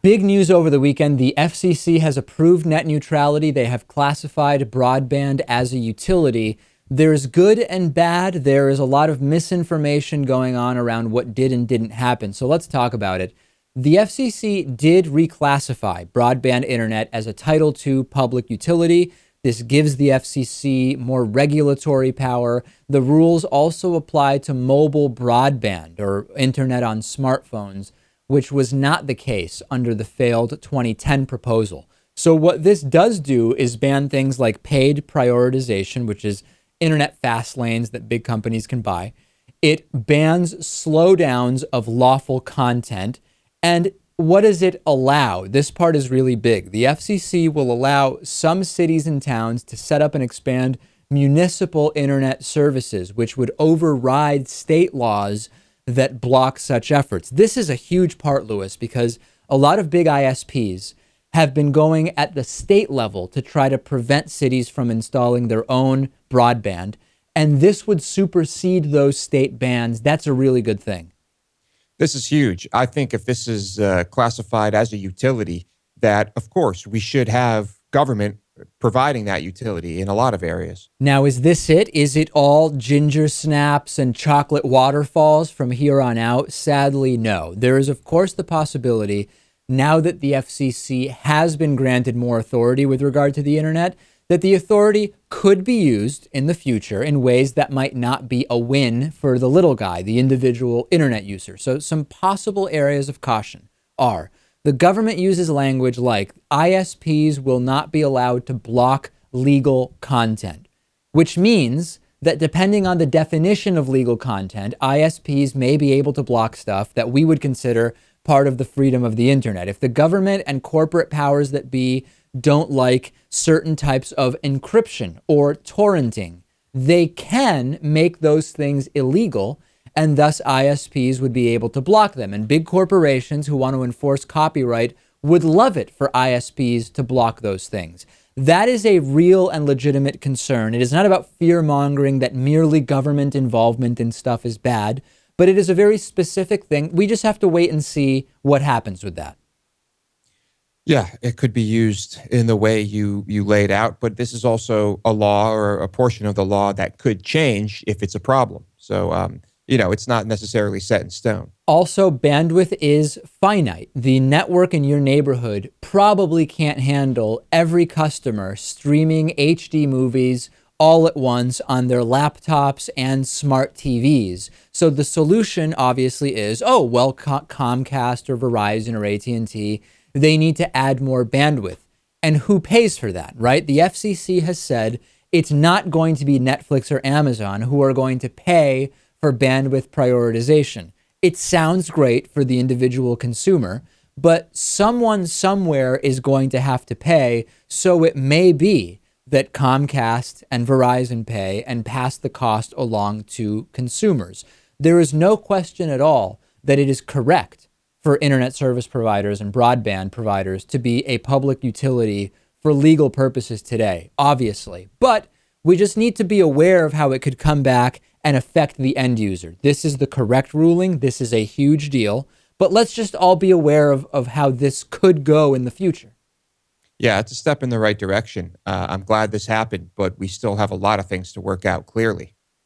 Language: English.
Big news over the weekend. The FCC has approved net neutrality. They have classified broadband as a utility. There's good and bad. There is a lot of misinformation going on around what did and didn't happen. So let's talk about it. The FCC did reclassify broadband internet as a Title II public utility. This gives the FCC more regulatory power. The rules also apply to mobile broadband or internet on smartphones, which was not the case under the failed 2010 proposal. So what this does do is ban things like paid prioritization, which is internet fast lanes that big companies can buy. It bans slowdowns of lawful content. And what does it allow? This part is really big. The FCC will allow some cities and towns to set up and expand municipal internet services, which would override state laws that block such efforts. This is a huge part, Lewis, because a lot of big ISPs have been going at the state level to try to prevent cities from installing their own broadband. And this would supersede those state bans. That's a really good thing. This is huge. I think if this is classified as a utility, that, of course, we should have government providing that utility in a lot of areas. Now, is this it? Is it all ginger snaps and chocolate waterfalls from here on out? Sadly, no. There is, of course, the possibility, now that the FCC has been granted more authority with regard to the internet, that the authority could be used in the future in ways that might not be a win for the little guy, the individual internet user. So some possible areas of caution are: the government uses language like ISPs will not be allowed to block legal content, which means that depending on the definition of legal content, ISPs may be able to block stuff that we would consider part of the freedom of the internet. If the government and corporate powers that be don't like certain types of encryption or torrenting, they can make those things illegal, and thus ISPs would be able to block them. And big corporations who want to enforce copyright would love it for ISPs to block those things. That is a real and legitimate concern. It is not about fear-mongering that merely government involvement in stuff is bad, but it is a very specific thing. We just have to wait and see what happens with that. Yeah, it could be used in the way you laid out, but this is also a law or a portion of the law that could change if it's a problem. So, it's not necessarily set in stone. Also, bandwidth is finite. The network in your neighborhood probably can't handle every customer streaming HD movies all at once on their laptops and smart TVs. So the solution obviously is, Comcast or Verizon or AT&T, they need to add more bandwidth. And who pays for that, right? The FCC has said it's not going to be Netflix or Amazon who are going to pay for bandwidth prioritization. It sounds great for the individual consumer, but someone somewhere is going to have to pay. So it may be that Comcast and Verizon pay and pass the cost along to consumers. There is no question at all that it is correct for internet service providers and broadband providers to be a public utility for legal purposes today, obviously. But we just need to be aware of how it could come back and affect the end user. This is the correct ruling. This is a huge deal. But let's just all be aware of how this could go in the future. Yeah, it's a step in the right direction. I'm glad this happened, but we still have a lot of things to work out clearly.